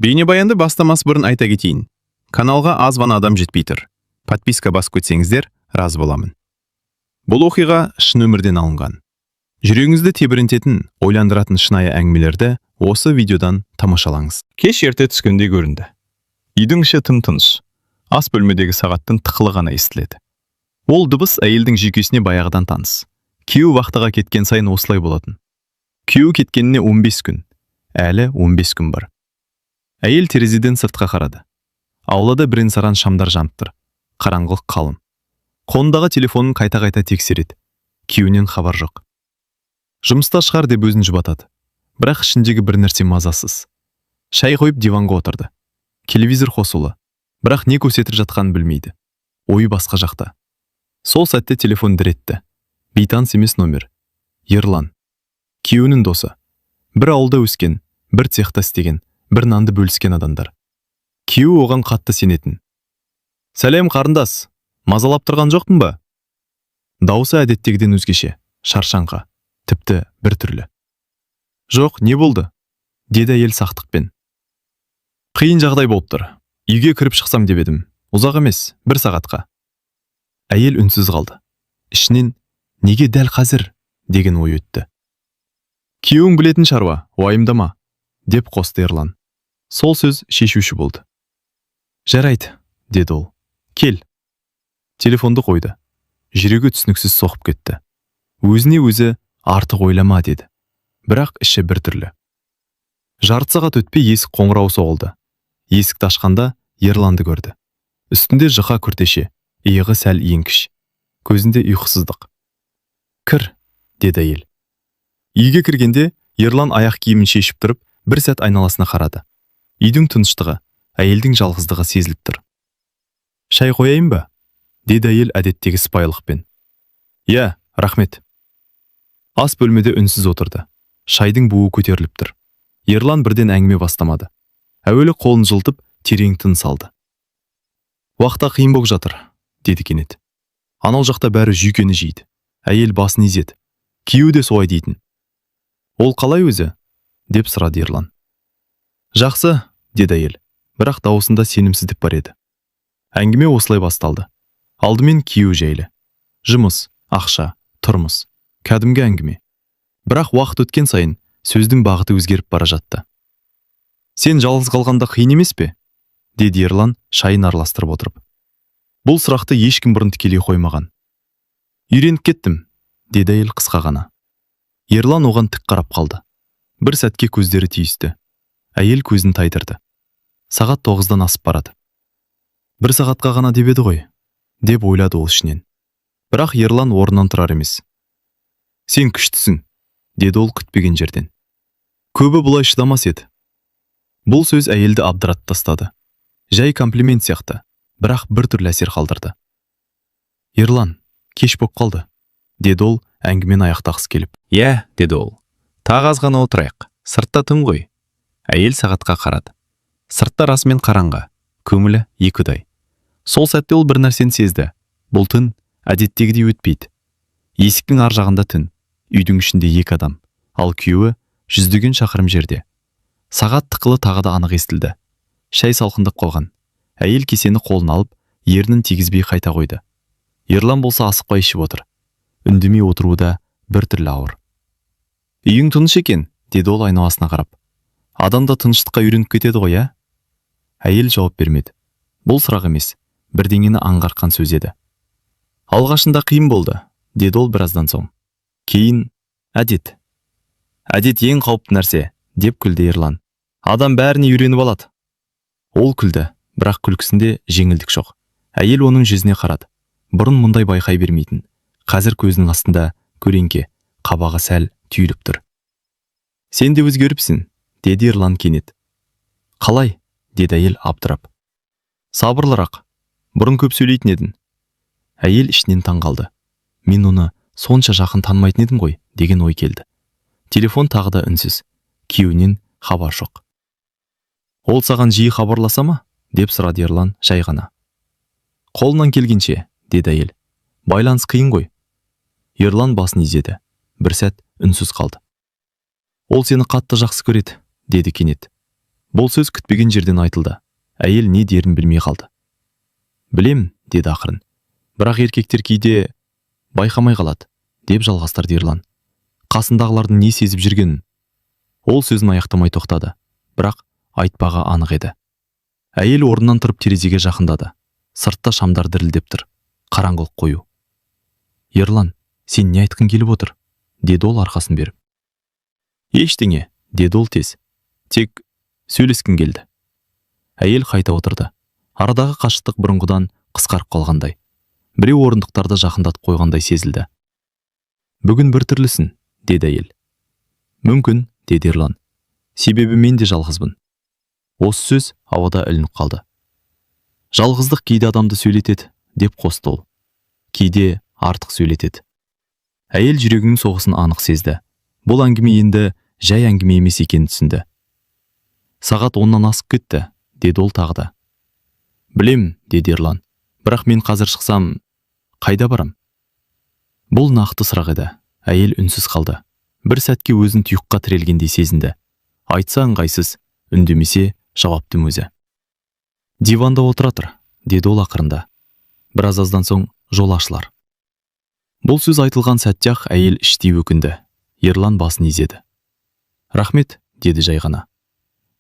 Бейнебаянды бастамас бұрын айта кетейін. Каналға аз ғана адам жетпей тұр. Подписка басып көтсеңіздер, разы боламын. Бұл оқиға шын өмірден алынған. Жүрегіңізді тебірентетін, ойландыратын шынайы әңгімелерді осы видеодан тамашалаңыз. Кеш ерте түскендей көрінді. Үйдің іші тым-тыныш. Ас бөлмедегі сағаттың тықылы ғана естіледі. Ол дыбыс әйелдің жүйкесіне баяғыдан таныс. Күйеу вақтыға кеткен сайын осылай болатын. Күйеу кеткеніне 15 күн. Әлі 15 күн бар. Әйел терезеден сыртқа қарады. Аулада бірен-саран шамдар жанып тұр. Қараңғылық қалың. Қолындағы телефонын қайта-қайта тексереді. Күйеуінен хабар жоқ. Жұмыста шығар деп өзін жұбатады. Бірақ ішіндегі бір нәрсе мазасыз. Шай қойып диванға отырды. Телевизор қосулы. Бірақ не көрсетіп жатқанын білмейді. Ойы басқа жақта. Сол сәтте телефон дір етті. Бейтаныс емес номер. Ерлан. Күйеуінің досы. Бір ауылда өскен, бір цехта істеген, бір нанды бөліскен адамдар. Күйеуі оған қатты сенетін. Сәлем қарындас, мазалап тұрған жоқпын ба? Дауысы әдеттегіден өзгеше, шаршаңға, тіпті бір түрлі. Жоқ, не болды? Деді әйел сақтықпен. Қиын жағдай болып тұр. Үйге кіріп шықсам деп едім. Ұзақ емес, 1 сағатқа. Әйел үнсіз қалды. Ішінен, неге дәл қазір? Деген ой өтті. Күйеуің білетін шаруа, уайымдама, деп қосты Ерлан. Сол сөз шешуші болды. Жарайды, деді ол. Кел. Телефонды қойды. Жүрегі түсініксіз соғып кетті. Өзіне өзі артық ойлама деді. Бірақ іші бір түрлі. Жарты сағат өтпей есік қоңырау соғылды. Есікті ашқанда Ерланды көрді. Үстінде жұқа күртеше, иығы сәл еңкіш. Көзінде ұйқысыздық. Кір, деді әйел. Үйге кіргенде Ерлан аяқ киімін шешіп тұрып, бір сәт айналасына қарады. Үйдің тыныштығы, әйелдің жалғыздығы сезіліп тұр. Шай қояйын ба? Деді әйел әдеттегі сыпайылықпен. Иә, рахмет. Ас бөлмеде үнсіз отырды. Шайдың буы көтеріліп тұр. Ерлан бірден әңгіме бастамады. Әуелі қолын жылтып, терең тыныс алды. Уақытта қиын болып жатыр, деді кенет. Анау жақта бәрі жүйкені жейді. Әйел басын изеді. Күйеуі де солай дейтін. Ол қалай өзі? Деп сұрады Ерлан. Жақсы, деді әйел, бірақ дауысында сенімсіздік бар еді. Әңгіме осылай басталды. Алдымен күйеу жайлы. Жұмыс, ақша, тұрмыс, кәдімгі әңгіме. Бірақ уақыт өткен сайын сөздің бағыты өзгеріп бара жатты. Сен жалғыз қалғанда қиын емес пе? Деді Ерлан шайын араластырып отырып. Бұл сұрақты ешкім бұрын тікелей қоймаған. Үйреніп кеттім, деді әйел қысқа ғана. Ерлан оған тік қарап қалды. Бір сәтке көздері түйісті. Әйел көзін тайдырды. Сағат 9-дан асып барады. 1 сағатқа ғана деп еді ғой, деп ойлады ол ішінен. Бірақ Ерлан орнынан тұрар емес. Сен күштісің, деді ол күтпеген жерден. Көбі бұлай шыдамас еді. Бұл сөз әйелді абдыратып тастады. Жай комплимент сияқты, бірақ бір түрлі әсер қалдырды. Ерлан, кеш боп қалды, деді ол әңгімен аяқтағысы келіп. Иә, деді ол. Тағы аз ғана отырайық. Сыртта түн ғой. Әйел сағатқа қарады. Сыртта расымен қараңғы, көңілі екідай. Сол сәтте ол бір нәрсені сезді. Бұл түн әдеттегідей өтпейді. Есіктің ар жағында түн, үйдің ішінде 2 адам, ал күйеуі 100 шақырым жерде. Сағат тықылы тағы да анық естілді. Шай салқындап қалған. Әйел кесені қолына алып, ернін тигізбей қайта қойды. Ерлан болса асықпай ішіп отыр. Үндемей отыруда бір түрлі ауыр. Үйің тыныш екен, деді ол айналасына қарап. Адамда тыныштыққа үйреніп кетеді ғой, ә? Әйел жауап бермеді. Бұл сұрақ емес, бірдеңені аңғартқан сөз еді. Алғашында қиын болды, деді ол біраздан соң. Кейін әдет. Әдет ең қауіпті нәрсе, деп күлді Ерлан. Адам бәріне үйреніп алады. Ол күлді, бірақ күлкісінде жеңілдік жоқ. Әйел оның жүзіне қарады. Бұрын мұндай байқай бермейтін. Қазір көзінің астында көлеңке, қабағы сәл түйіліп тұр. Сен де өзгеріпсің, деді Ерлан кенет. Қалай? Деді әйел абдырап. Сабырлырақ. Бұрын көп сөйлейтін едің. Әйел ішінен таңғалды. Мен оны сонша жақын танымайтын едім ғой, деген ой келді. Телефон тағы да үнсіз. Күйеуінен хабар жоқ. Ол саған жиі хабарласа ма? Деп сұрады Ерлан жай ғана. Қолынан келгенше, деді әйел. Байланыс қиын ғой. Ерлан басын изеді. Бір сәт үнсіз қалды. Ол сені қатты жақсы көреді, деді кенет. Бұл сөз күтпеген жерден айтылды. Әйел не дерін білмей қалды. Білем, деді ақырын. Бірақ еркектер кейде байқамай қалады, деп жалғастырды Ерлан. Қасындағылардың не сезіп жүргенін. Ол сөзін аяқтамай тоқтады, бірақ айтпағы анық еді. Әйел орнынан тұрып терезеге жақындады. Сыртта шамдар дірілдеп тұр. Қараңғылық қою. Ерлан, сен не айтқың келіп отыр? Деді ол арқасын беріп. Ештеңе, деді ол тез. Тек сөйлескім келді. Әйел қайта отырды. Арадағы қашықтық бұрынғыдан қысқарып қалғандай. Біреу орындықтарды жақындатып қойғандай сезілді. Бүгін бір түрлісің, деді әйел. Мүмкін, деді Ерлан. Себебі мен де жалғызбын. Осы сөз ауада ілініп қалды. Жалғыздық кейде адамды сөйлетеді, деп қосты ол. Кейде артық сөйлетеді. Әйел жүрегінің соғысын анық сезді. Бұл әңгіме енді жай әңгіме емес екенін түсінді. Сағат 10-нан асып кетті, деді ол тағы да. Білем, деді Ерлан. Бірақ мен қазір шықсам, қайда барам? Бұл нақты сұрақ еді. Әйел үнсіз қалды. Бір сәтке өзін тұйыққа тірелгендей сезінді. Айтса ыңғайсыз, үндемесе жауаптың өзі. Диванда отыра тұр, деді ол ақырында. Біраз аздан соң жол ашылар. Бұл сөз айтылған сәтте-ақ әйел іштей өкінді. Ерлан басын изеді. Рахмет, деді жай ғана.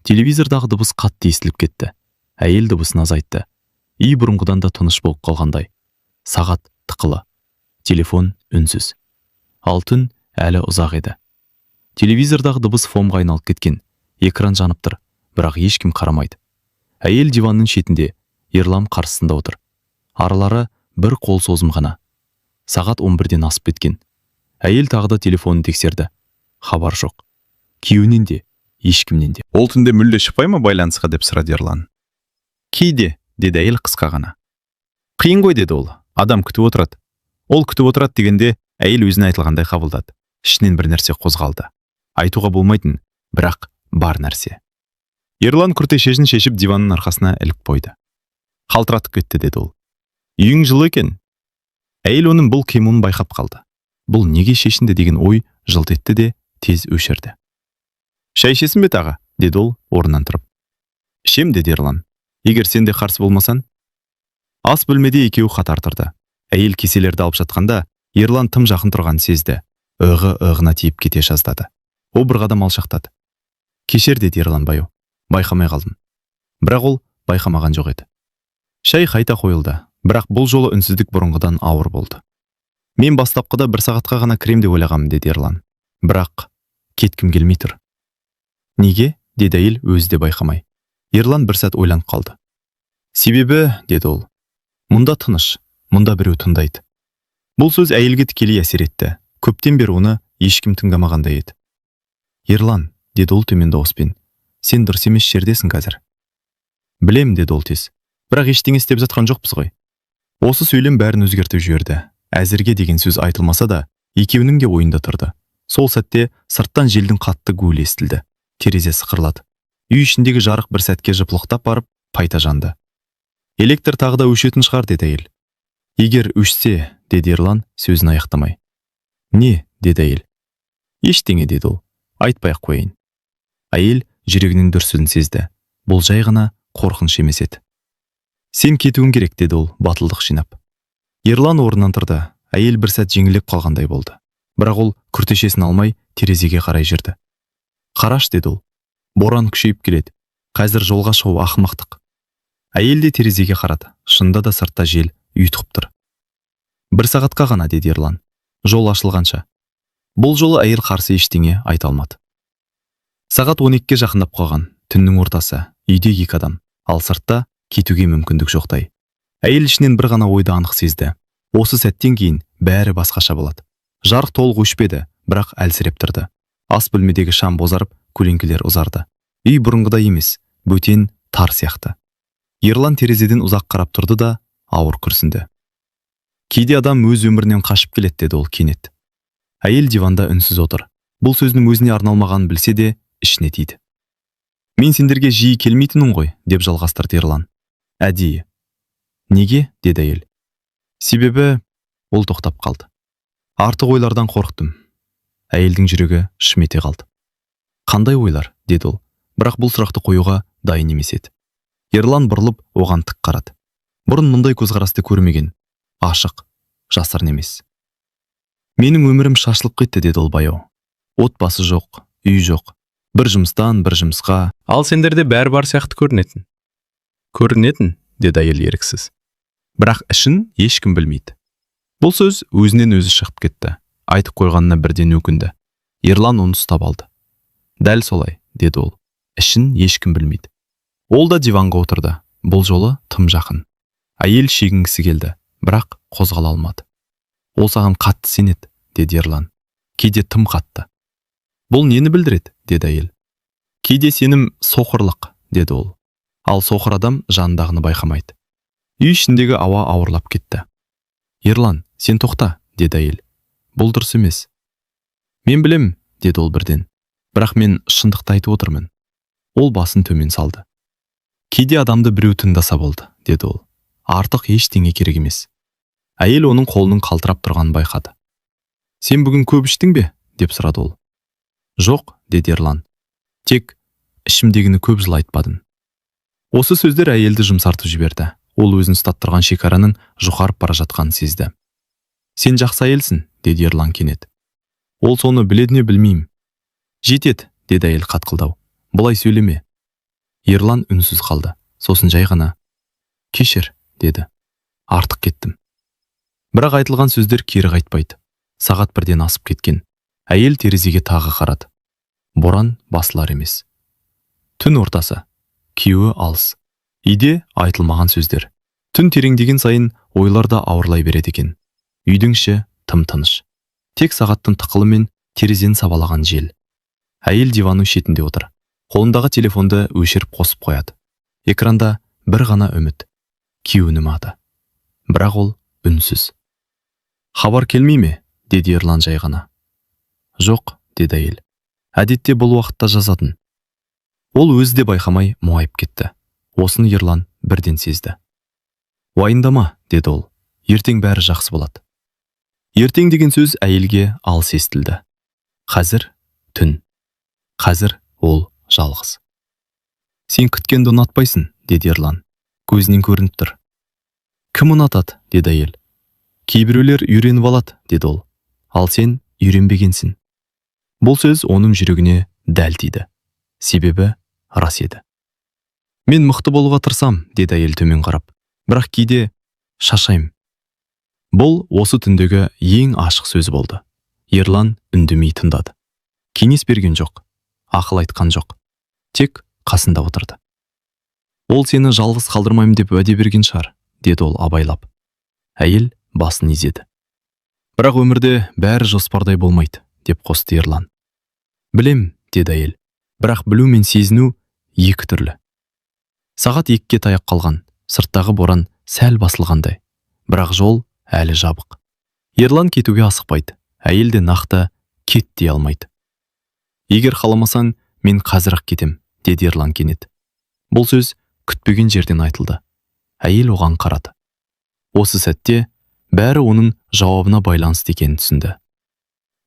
Телевизордағы дыбыс қатты естіліп кетті. Әйел дыбысын азайтты. Үй бұрынғыдан да тыныш болып қалғандай. Сағат тықылы. Телефон үнсіз. Ал түн әлі ұзақ еді. Телевизордағы дыбыс фомға айналып кеткен. Экран жанып тұр, бірақ ешкім қарамайды. Әйел диванның шетінде, Ерлан қарсысында отыр. Аралары бір қол созым ғана. Сағат 11-ден асып кеткен. Әйел тағы да телефонын тексерді. Хабар жоқ. Күйеуінен де, ешкімнен де. Ол түнде мүлде шықпай ма байланысқа, деп сұрады Ерлан. Кейде, деді әйел қысқа ғана. Қиын ғой, деді ол. Адам күтіп отырады. Ол күтіп отырады дегенде әйел өзіне айтылғандай қабылдады. Ішінен бір нәрсе қозғалды. Айтуға болмайтын, бірақ бар нәрсе. Ерлан күртешесін шешіп диванның арқасына іліп қойды. Қалтыратып кетті, деді ол. Үйің жылы екен. Әйел оның бұл қимылын байқап қалды. Бұл неге шешінді деген ой жылт етті де тез өшірді. Шай ішесің бе тағы, деді ол орнынан тұрып. Ішем, деді Ерлан. Егер сен де қарсы болмасан. Ас бөлмеде екеуі қатар тұрды. Әйел кеселерді алып жатқанда Ерлан тым жақын тұрғанын сезді. Ығы-ығына тиіп кете жаздады. Ол бір қадам алшақтады. Кешер, деді Ерлан баяу. Байқамай қалдым. Бірақ ол байқамаған жоқ еді. Шай қайта қойылды, бірақ бұл жолы үнсіздік бұрынғыдан ауыр болды. Мен бастапқыда 1 сағатқа ғана кірем деп ойлағам, деді Ерлан. Бірақ кеткім келмей тұр. Неге? Деді әйел өзі де байқамай. Ерлан бір сәт ойланып қалды. Себебі, деді ол. Мұнда тыныш, мұнда біреу тыңдайды. Бұл сөз әйелге тікелей әсер етті. Көптен бері оны ешкім тыңдамағандай еді. Ерлан, деді ол төмен дауыспен. Сен дұрыс емес жердесің қазір. Білем, деді ол тез. Бірақ ештеңе істеп жатқан жоқпыз ғой. Осы сөйлем бәрін өзгертіп жіберді. Әзірге деген сөз айтылмаса да, екеуінің де ойында тұрды. Сол сәтте сырттан желдің қатты гуілі естілді. Терезе сықырлады. Үй ішіндегі жарық бір сәтке жыпылықтап барып, пайта жанды. Электр тағы да өшетін шығар, деді әйел. Егер өшсе, деді Ерлан сөзін аяқтамай. Не, деді әйел. Ештеңе, деді ол. Айтпай-ақ қояйын. Әйел жүрегінің дүрсілін сезді. Бұл жай ғана қорқыныш емес еді. Сен кетуің керек, деді ол батылдық жинап. Ерлан орнынан тұрды. Әйел бір сәт жеңіліп қалғандай болды. Бірақ ол күртешесін алмай терезеге қарай жүрді. Қараш, деді ол. Боран күшейіп келеді. Қазір жолға шығу ақымақтық. Әйел де терезеге қарады. Шында да сыртта жел ұйтқып тұр. 1 сағатқа ғана, деді Ерлан. Жол ашылғанша. Бұл жолы әйел қарсы ештеңе айта алмады. Сағат 12-ге жақындап қалған. Түннің ортасы. Үйде 2 адам. Ал сыртта кетуге мүмкіндік жоқтай. Әйел ішінен бір ғана ойды анық сезді. Осы сәттен кейін бәрі басқаша болады. Жарық толық өшпеді, бірақ әлсіреп тұрды. Ас бөлмедегі шам бозарып, көлеңкелер ұзарды. Үй бұрынғыдай емес, бөтен, тар сияқты. Ерлан терезеден ұзақ қарап тұрды да ауыр күрсінді. Кейде адам өз өмірінен қашып келеді, деді ол кенет. Әйел диванда үнсіз отыр. Бұл сөзінің өзіне арналмағанын білсе де, ішіне тиді. Мен сендерге жиі келмейтінім ғой, деп жалғастырды Ерлан. Әдейі. Неге? Деді әйел. Себебі, ол тоқтап қалды. Артық ойлардан қорықтым. Әйелдің жүрегі шым ете қалды. Қандай ойлар? Деді ол. бірақ бұл сұрақты қоюға дайын емес еді. Ерлан бұрылып оған тік қарады. Бұрын мұндай көзқарасты көрмеген, ашық, жасырын емес. Менің өмірім шашылып кетті, деді ол баяу. Отбасы жоқ, үй жоқ. Бір жұмыстан, бір жұмысқа. Ал сендерде бәрі бар сияқты көрінетін. Көрінетін, деді әйел еріксіз. Бірақ ішін ешкім білмейді. Бұл сөз өзінен өзі шығып кетті. Айтып қойғанына бірден өкінді. Ерлан оны ұстап алды. Дәл солай, деді ол. Ішін ешкім білмейді. Ол да диванға отырды. Бұл жолы тым жақын. Әйел шегінгісі келді, бірақ қозғала алмады. Ол саған қатты сенеді, деді Ерлан. Кейде тым қатты. Бұл нені білдіреді, деді әйел. Кейде сенім соқырлық, деді ол. Ал соқыр адам жанындағыны байқамайды. Үй ішіндегі ауа ауырлап кетті. Ерлан, сен тоқта, деді әйел. Бұл дұрыс емес. Мен білем, деді ол бірден. Бірақ мен шындықты айтып отырмын. Ол басын төмен салды. Кейде адамды біреу тыңдаса болды, деді ол. Артық ештеңе керек емес. Әйел оның қолының қалтырап тұрғанын байқады. Сен бүгін көп іштің бе? Деп сұрады ол. Жоқ, деді Ерлан. Тек ішімдегіні көп жыл айтпадым. Осы сөздер әйелді жұмсартып жіберді. Ол өзін ұстап тұрған шекараның жұқарып бара жатқанын сезді. Сен жақсы әйелсің, деді Ерлан кенет. Ол соны біледі ме білмеймін. Жетеді, деді әйел қатқылдау. Бұлай сөйлеме. Ерлан үнсіз қалды. Сосын жай ғана. Кешір, деді. Артық кеттім. Бірақ айтылған сөздер кері қайтпайды. Сағат бірден асып кеткен. Әйел терезеге тағы қарады. Боран басылар емес. Түн ортасы. Күйеуі алыс. Үйде айтылмаған сөздер. Түн тереңдеген сайын ойлар да ауырлай береді екен. Үйдің іші тым-тыныш. Тек сағаттың тықылы мен терезені сабалаған жел. Әйел диванның шетінде отыр. Қолындағы телефонды өшіріп қосып қояды. Экранда бір ғана үміт. Күйеуінің аты. Бірақ ол үнсіз. Хабар келмей ме? Деді Ерлан жай ғана. Жоқ, деді әйел. Әдетте бұл уақытта жазатын. Ол өзі де байқамай мұңайып кетті. Осын Ерлан бірден сезді. Уайымдама, деді ол. Ертең бәрі жақсы болады. Ертең деген сөз әйелге алыс естілді. Қазір түн. Қазір ол жалғыз. Сен күткенді ұнатпайсың, деді Ерлан. Көзінен көрініп тұр. Кім ұнатады, деді әйел. Кейбіреулер үйреніп алады, деді ол. Ал сен үйренбегенсің. Бұл сөз оның жүрегіне дәл тиді. Себебі рас еді. Мен мықты болуға тырысам, деді әйел төмен қарап. Бірақ кейде шашайым. Бұл осы түндегі ең ашық сөз болды. Ерлан үндемей тыңдады. Кеңес берген жоқ, ақыл айтқан жоқ. Тек қасында отырды. Ол сені жалғыз қалдырмаймын деп уәде берген шығар, деді ол абайлап. Әйел басын изеді. Бірақ өмірде бәрі жоспардай болмайды, деп қосты Ерлан. Білем, деді әйел. Бірақ білу мен сезіну екі түрлі. Сағат 2-ге таяп қалған. Сырттағы боран сәл басылғандай. Бірақ жол әлі жабық. Ерлан кетуге асықпайды. Әйел де нақты кет дей алмайды. Егер қаламасаң, мен қазір-ақ кетем, деді Ерлан кенет. Бұл сөз күтпеген жерден айтылды. Әйел оған қарады. Осы сәтте бәрі оның жауабына байланысты екенін түсінді.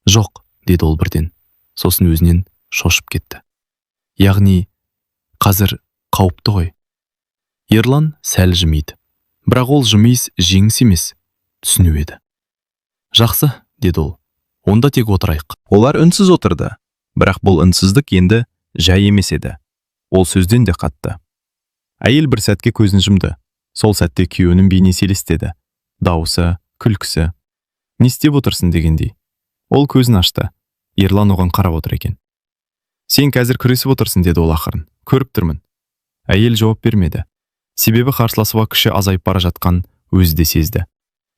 Жоқ, деді ол бірден. Сосын өзінен шошып кетті. Яғни, қазір қауіпті ғой. Ерлан сәл жымиды. Бірақ ол жымиыс жеңіс емес, түсіну еді. Жақсы, деді ол. Онда тек отырайық. Олар үнсіз отырды. Бірақ бұл үнсіздік енді жай емес еді. Ол сөзден де қатты. Әйел бір сәтке көзін жұмды. Сол сәтте күйеуінің бейнесі елестеді. Дауысы, күлкісі. Не істеп отырсың дегендей. Ол көзін ашты. Ерлан оған қарап отыр екен. Сен қазір күресіп отырсың, деді ол ақырын. Көріп тұрмын. Әйел жауап бермеді. Себебі қарсыласуға күші азайып бара жатқан өзі де сезді.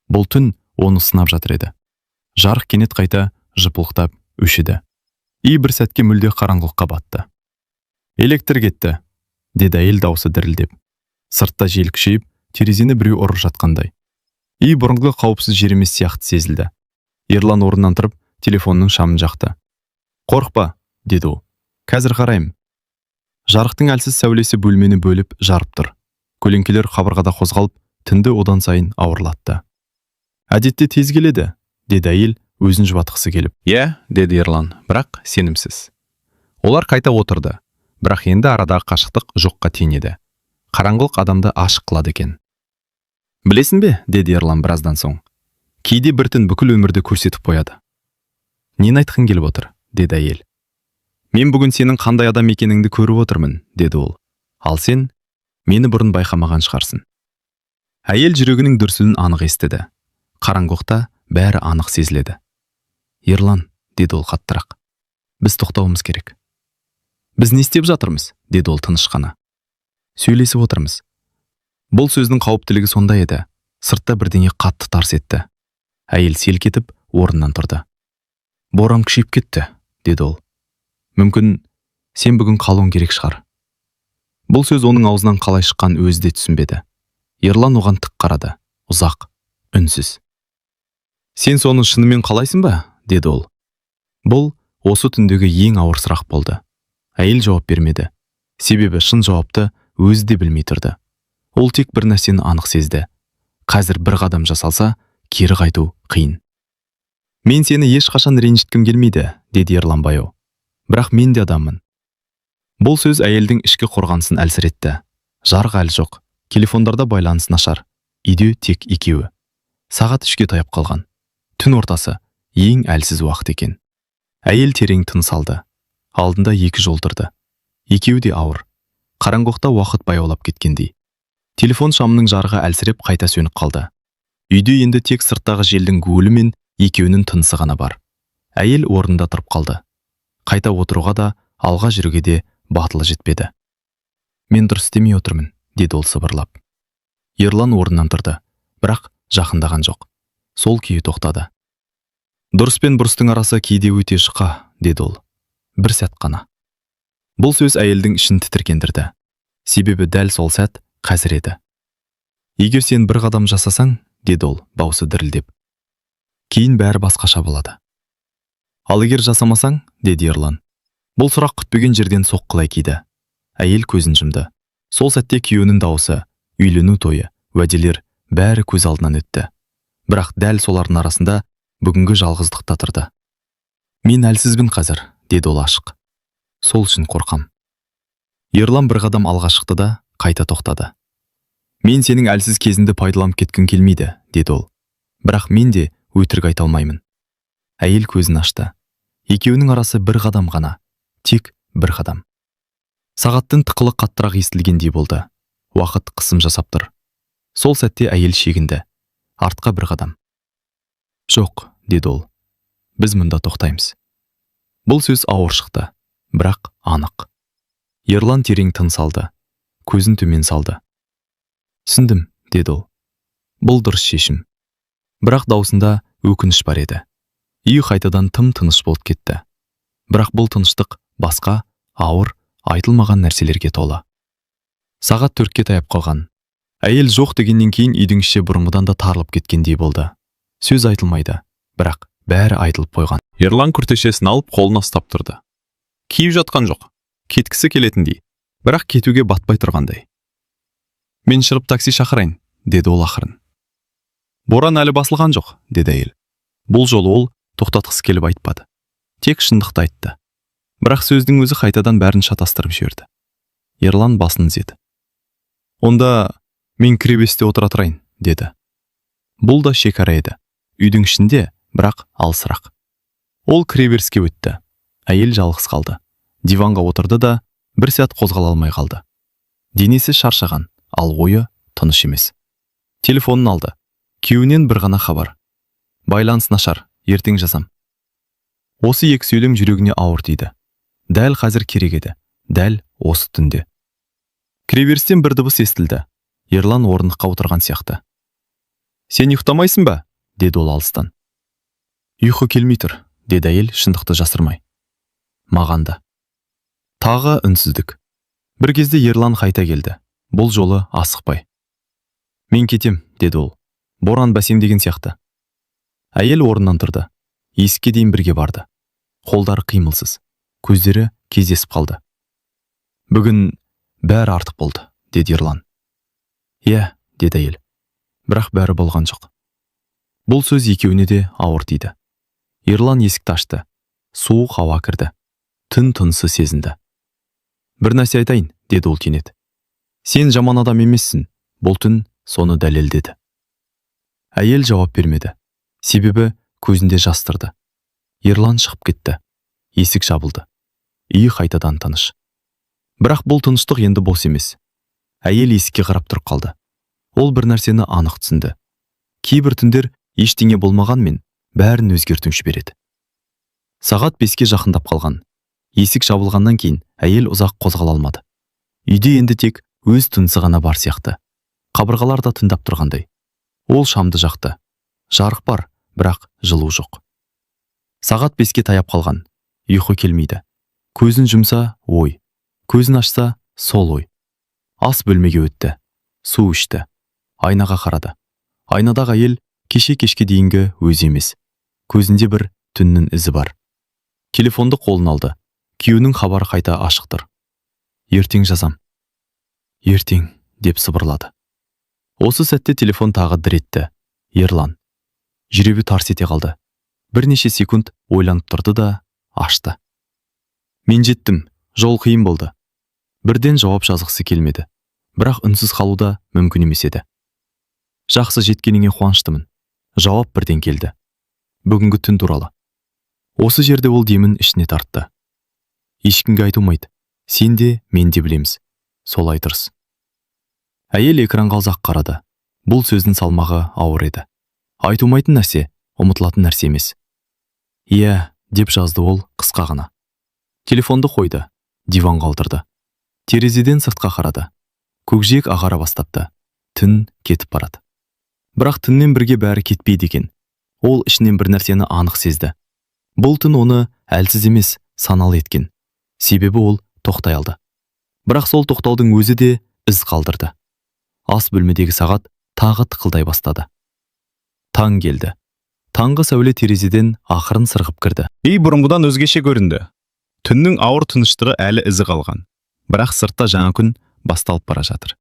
Бұл түн оны сынап жатыр еді. Жарық кенет қайта жыпылықтап өшіді. Үй бір сәтке мүлде қараңғылыққа батты. Электр кетті, деді әйел даусы дірілдеп. Сыртта жел күшейіп, терезені біреу ұрып жатқандай. Үй бұрынғы қауіпсіз жер емес сияқты сезілді. Ерлан орнынан тұрып, телефонның шамын жақты. Қорықпа, деді ол. Қазір қарайым. Жарықтың әлсіз сәулесі бөлмені бөліп жарып тұр. Көлеңкелер қабырғада қозғалып, түнді одан сайын ауырлатты. Әдетте тез келеді, деді әйел өзін жұбатқысы келіп. Иә, деді Ерлан, бірақ сенімсіз. Олар қайта отырды. Бірақ енді арадағы қашықтық жоққа теңеді. Қараңғылық адамды ашық қылады екен. Білесің бе, деді Ерлан біраздан соң. Кейде бір түн бүкіл өмірді көрсетіп қояды. Нені айтқың келіп отыр, деді әйел. Мен бүгін сенің қандай адам екеніңді көріп отырмын, деді ол. Ал сен мені бұрын байқамаған шығарсың. Әйел жүрегінің дүрсілін анық естіді. Қараңғылықта бәрі анық сезіледі. Ерлан, деді ол қаттырақ. Біз тоқтауымыз керек. Біз не істеп жатырмыз, деді ол тыныш қана. Сөйлесіп отырмыз. Бұл сөздің қауіптілігі сонда еді. Сыртта бірдеңе қатты тарс етті. Әйел селк етіп орнынан тұрды. Боран күшейіп кетті, деді ол. Мүмкін сен бүгін қалуың керек шығар. Бұл сөз оның аузынан қалай шыққан өзі де түсінбеді. Ерлан оған тік қарады, ұзақ, үнсіз. Сен соны шынымен қалайсың ба, деді ол. Бұл осы түндегі ең ауыр сұрақ болды. Әйел жауап бермеді. Себебі шын жауапты өзі де білмей тұрды. Ол тек бір нәрсені анық сезді. Қазір бір қадам жасалса, кері қайту қиын. Мен сені ешқашан ренжіткім келмейді, деді Ерлан баяу. Бірақ мен де адаммын. Бұл сөз әйелдің ішкі қорғанысын әлсіретті. Жарық әлі жоқ. Телефондарда байланыс нашар. Үйде тек екеуі. Сағат 3-ке таяп қалған. Түн ортасы ең әлсіз уақыт екен. Әйел терең тыныс алды. Алдында екі жол тұрды. Екеуі де ауыр. Қараңғылықта уақыт баяулап кеткендей. Телефон шамының жарығы әлсіреп қайта сөніп қалды. Үйде енді тек сырттағы желдің гуілі мен екеуінің тынысы ғана бар. Әйел орнында тұрып қалды. Қайта отыруға да, алға жүруге де батылы жетпеді. Мен дұрыс істемей отырмын, деді ол сыбырлап. Ерлан орнынан тұрды, бірақ жақындаған жоқ. Сол күйі тоқтады. Дұрыс пен бұрыстың арасы кейде өте жұқа, деді ол. Бір сәт қана. Бұл сөз әйелдің ішін тітіркендірді. Себебі дәл сол сәт қазір еді. Егер сен бір қадам жасасаң, деді ол, даусы дірілдеп. Кейін бәрі басқаша болады. Ал егер жасамасаң, деді Ерлан. Бұл сұрақ күтпеген жерден соққылай киді. Әйел көзін жұмды. Сол сәтте күйеуінің дауысы, үйлену тойы, уәделер бәрі көз алдынан өтті. Бірақ дәл солардың арасында бүгінгі жалғыздық та тұрды. Мен әлсізбін қазір, деді ол ашық. Сол үшін қорқам. Ерлан бір қадам алға шықты да қайта тоқтады. Мен сенің әлсіз кезіңді пайдаланып кеткім келмейді, деді ол. Бірақ мен де өтірік айта алмаймын. Әйел көзін ашты. Екеуінің арасы бір қадам ғана, тек бір қадам. Сағаттың тықылы қаттырақ естілгендей болды. Уақыт қысым жасап тұр. Сол сәтте әйел шегінді. Артқа бір қадам. Жоқ, деді ол. Біз мұнда тоқтаймыз. Бұл сөз ауыр шықты, бірақ анық. Ерлан терең тыныс алды. Көзін төмен салды. Түсіндім, деді ол. Бұл дұрыс шешім. Бірақ даусында өкініш бар еді. Үй қайтадан тым тыныш болып кетті. Бірақ бұл тыныштық басқа, ауыр, айтылмаған нәрселерге толы. Сағат 4-ке таяп қалған. Әйел жоқ дегеннен кейін үйдің іші бұрынғыдан да тарылып кеткендей болды. Сөз айтылмайды, бірақ бәрі айтылып қойған. Ерлан күртешесін алып қолына ұстап тұрды. Киіп жатқан жоқ, кеткісі келетіндей, бірақ кетуге батпай тұрғандай. Мен шығып такси шақырайын, деді ол ақырын. Боран әлі басылған жоқ, деді әйел. Бұл жолы ол тоқтатқысы келіп айтпады. Тек шындықты айтты. Бірақ сөздің өзі қайтадан бәрін шатастырып жіберді. Ерлан басын изеді. Онда мен кіребесте отыра тұрайын, деді. Бұл да шекара еді. Үйдің ішінде, бірақ алысырақ. Ол кіреберіске өтті. Әйел жалғыз қалды. Диванға отырды да бір сәт қозғала алмай қалды. Денесі шаршаған, ал ойы тыныш емес. Телефонын алды. Күйеуінен бір ғана хабар. Байланыс нашар, ертең жазам. Осы екі сөйлем жүрегіне ауыр тиді. Дәл қазір керек еді. Дәл осы түнде. Кіреберістен бір дыбыс естілді. Ерлан орындыққа отырған сияқты. Сен ұйықтамайсың ба? Деді ол алыстан. Ұйқы келмей тұр, деді әйел шындықты жасырмай. Маған да. Тағы үнсіздік. Бір кезде Ерлан қайта келді. Бұл жолы асықпай. Мен кетем, деді ол. Боран бәсеңдеген сияқты. Әйел орнынан тұрды. Есікке дейін бірге барды. Қолдары қимылсыз. Көздері кездесіп қалды. Бүгін бәрі артық болды, деді Ерлан. Иә, деді әйел. Бірақ бәрі болған жоқ. Бұл сөз екеуіне де ауыр тиді. Ерлан есікті ашты. Суық ауа кірді. Түн тынысы сезінді. бір нәрсе айтайын, деді ол кенет. Сен жаман адам емессің, бұл түн соны дәлелдеді. Әйел жауап бермеді. Себебі көзінде жас тұрды. Ерлан шығып кетті. Есік жабылды. Үй қайтадан тыныш. Бірақ бұл тыныштық енді бос емес. Әйел есікке қарап тұрып қалды. Ол бір нәрсені анық түсінді. Кейбір түндер ештеңе болмағанмен бәрін өзгертуші береді. Сағат 5-ке жақындап қалған. Есік жабылғаннан кейін әйел ұзақ қозғала алмады. Үйде енді тек өз тынысы ғана бар сияқты. Қабырғалар да тыңдап тұрғандай. Ол шамды жақты. Жарық бар, бірақ жылу жоқ. Сағат 5-ке таяп қалған. Ұйқы келмейді. Көзін жұмса ой, көзін ашса сол ой. Ас бөлмеге өтті. Су ішті. Айнаға қарады. Айнадағы әйел кеше-кешке дейінгі өзі емес. Көзінде бір түннің ізі бар. Телефонды қолын алды. Күйеуінің хабары қайта ашық тұр. Ертең жазам. Ертең, деп сыбырлады. Осы сәтте телефон тағы дір етті. Ерлан. Жүрегі тарс ете қалды. Бірнеше секунд ойланып тұрды да ашты. Мен жеттім, жол қиын болды. Бірден жауап жазғысы келмеді. Бірақ үнсіз қалуда мүмкін емес еді. Жақсы, жеткеніңе қуаныштымын. Жауап бірден келді. Бүгінгі түн туралы. Осы жерде ол демін ішіне тартты. Ешкімге айтылмайды. Сен де, мен де білеміз. Солай дұрыс. Әйел экранға ұзақ қарады. Бұл сөздің салмағы ауыр еді. Айтылмайтын нәрсе, ұмытылатын нәрсе емес. Иә, деп жазды ол қысқа ғана. Телефонды қойды. Диванға отырды. Терезеден сыртқа қарады. Көкжиек ағара бастапты. Түн кетіп барады. Бірақ түнмен бірге бәрі кетпейді екен. Ол ішінен бір нәрсені анық сезді. Бұл түн оны әлсіз емес, саналы еткен. Себебі ол тоқтай алды. Бірақ сол тоқтаудың өзі де із қалдырды. Ас бөлмедегі сағат тағы тықылдай бастады. Таң келді. Таңғы сәуле терезеден ақырын сырғып кірді. Үй бұрынғыдан өзгеше көрінді. Түннің ауыр тыныштығы әлі ізі қалған. Бірақ сыртта жаңа күн басталып бара жатыр.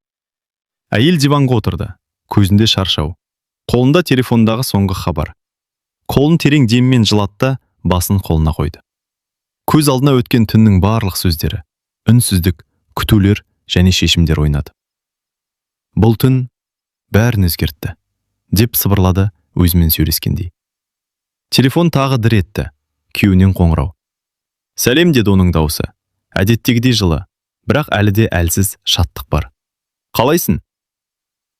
Әйел диванға отырды. Көзінде шаршау. Қолында телефондағы соңғы хабар. Қолын терең деммен жылатты, басын қолына қойды. Көз алдына өткен түннің барлық сөздері, үнсіздік, күтулер және шешімдер ойнады. Бұл түн бәрін өзгертті, деп сыбырлады өзімен сөйлескендей. Телефон тағы дір етті. Күйеуінен қоңырау. Сәлем, деді оның даусы. Әдеттегідей жылы, бірақ әлі де әлсіз шаттық бар. Қалайсың?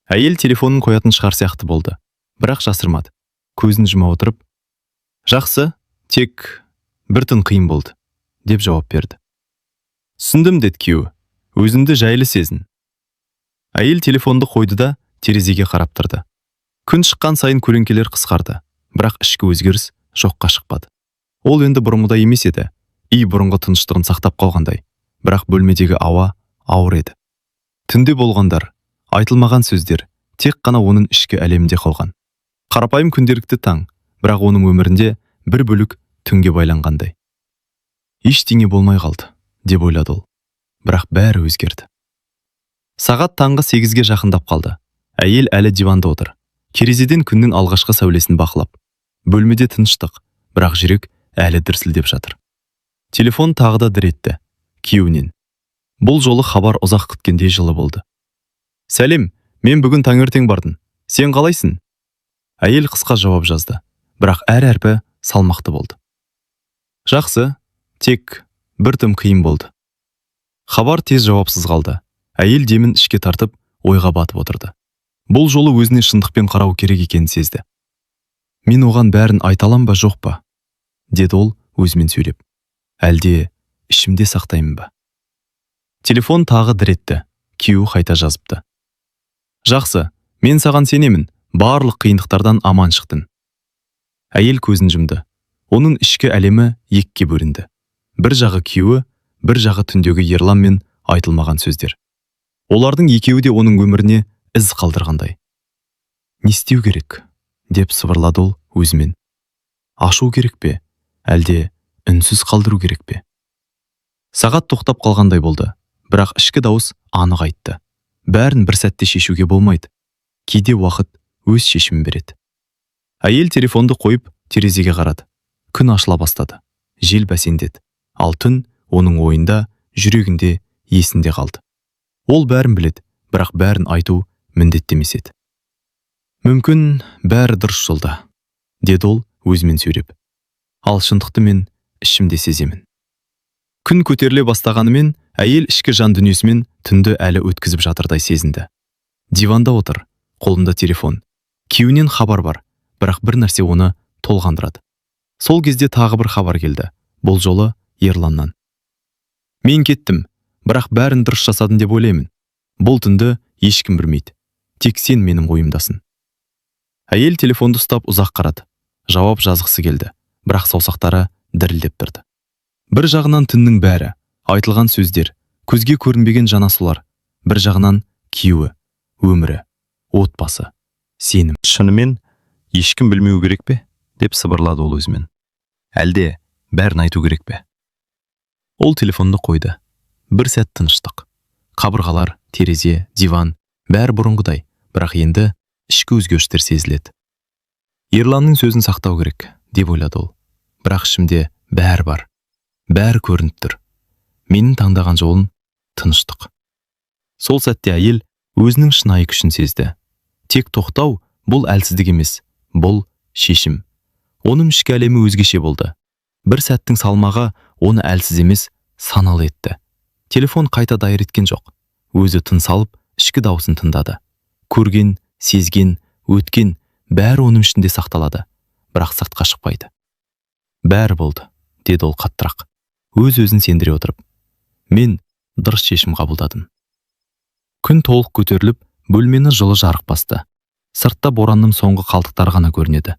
Әйел телефонын қоятын шығар сияқты болды, бірақ жасырмады. Көзін жұма отырып, жақсы, тек бір түн қиын болды, деп жауап берді. Түсіндім, деді күйеуі. Өзіңді жайлы сезін. Әйел телефонды қойды да терезеге қарап тұрды. Күн шыққан сайын көлеңкелер қысқарды, бірақ ішкі өзгеріс жоққа шықпады. Ол енді бұрынғыдай емес еді. Үй бұрынғы тыныштығын сақтап қалғандай, бірақ бөлмедегі ауа ауыр еді. Түнде болғандар, айтылмаған сөздер тек қана оның ішкі әлемінде қалған. Қарапайым күнделікті таң, бірақ оның өмірінде бір бөлік түнге байланғандай. Ештеңе болмай қалды, деп ойлады ол. Бірақ бәрі өзгерді. Сағат таңғы 8-ге жақындап қалды. Әйел әлі диванда отыр. Терезеден күннің алғашқы сәулесін бақылап. Бөлмеде тыныштық, бірақ жүрек әлі дүрсілдеп жатыр. Телефон тағы да дір етті. Күйеуінен. Бұл жолы хабар ұзақ күткендей жылы болды. Сәлем, мен бүгін таңертең бардым. Сен қалайсың? Әйел қысқа жауап жазды, бірақ әр әрпі салмақты болды. Жақсы, тек бір тым қиын болды. Хабар тез жауапсыз қалды. Әйел демін ішке тартып, ойға батып отырды. Бұл жолы өзіне шындықпен қарау керек екенін сезді. Мен оған бәрін айта алам ба, жоқ па? Деді ол өзімен сөйлеп. Әлде ішімде сақтаймын ба? Телефон тағы дір етті. Күйеуі қайта жазыпты. Жақсы, мен саған сенемін, барлық қиындықтардан аман шықтың. Әйел көзін жұмды. Оның ішкі әлемі екіге бөлінді. Бір жағы күйеуі, бір жағы түндегі Ерлан мен айтылмаған сөздер. Олардың екеуі де оның өміріне із қалдырғандай. Не істеу керек? Деп сыбырлады ол өзімен. Ашу керек пе? Әлде үнсіз қалдыру керек пе? Сағат тоқтап қалғандай болды, бірақ ішкі дауыс анық айтты. Бәрін бір сәтте шешуге болмайды. Кейде уақыт өз шешімін береді. Әйел телефонды қойып терезеге қарады. Күн ашыла бастады. Жел бәсеңдеді. Ал түн оның ойында, жүрегінде есінде қалды. Ол бәрін біледі, бірақ бәрін айту міндетті емес еді. Мүмкін бәрі дұрыс жолда, деді ол өзімен сөйлеп. Ал шындықты мен ішімде сеземін. Күн көтеріле бастағанымен әйел ішкі жан дүниесімен түнді әлі өткізіп жатырдай сезінді. Диванда отыр, қолында телефон. Күйеуінен хабар бар, бірақ бір нәрсе оны толғандырады. Сол кезде тағы бір хабар келді. Бұл жолы Ерланнан. Мен кеттім, бірақ бәрін дұрыс жасадым деп ойлаймын. Бұл түнді ешкім білмейді. Тек сен менің ойымдасың. Әйел телефонды ұстап ұзақ қарады. Жауап жазғысы келді, бірақ саусақтары дірілдеп тұрды. Бір жағынан түннің бәрі, айтылған сөздер, көзге көрінбеген жанасулар. Бір жағынан күйеуі, өмірі, отбасы, сенім. Шынымен ешкім білмеу керек пе? Деп сыбырлады ол өзімен. Әлде бәрін айту керек пе? Ол телефонды қойды. Бір сәт тыныштық. Қабырғалар, терезе, диван, бәрі бұрынғыдай, бірақ енді ішкі өзгерістер сезіледі. Ерланның сөзін сақтау керек, деп ойлады ол. Бірақ ішімде бәрі бар. Бәрі көрініп тұр. Менің таңдаған жолым тыныштық. Сол сәтте әйел өзінің шынайы күшін сезді. Тек тоқтау бұл әлсіздік емес, бұл шешім. Оның ішкі әлемі өзгеше болды. Бір сәттің салмағы оны әлсіз емес, саналы етті. Телефон қайта дайыр еткен жоқ. Өзі тыныс алып, ішкі дауысын тыңдады. Көрген, сезген, өткен бәрі оның ішінде сақталады, бірақ сыртқа шықпайды. Бәрі болды, деді ол қаттырақ. Өз-өзін сендіре отырып. Мен дұрыс шешім қабылдадым. Күн толық көтеріліп, бөлмені жылы жарық басты. Сыртта боранның соңғы қалдықтары ғана көрінеді.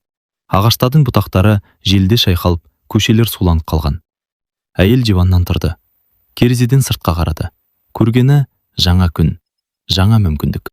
Ағаштардың бұтақтары желде шайқалып, көшелер суланып қалған. Әйел диваннан тұрды. Терезеден сыртқа қарады. Көргені жаңа күн, жаңа мүмкіндік.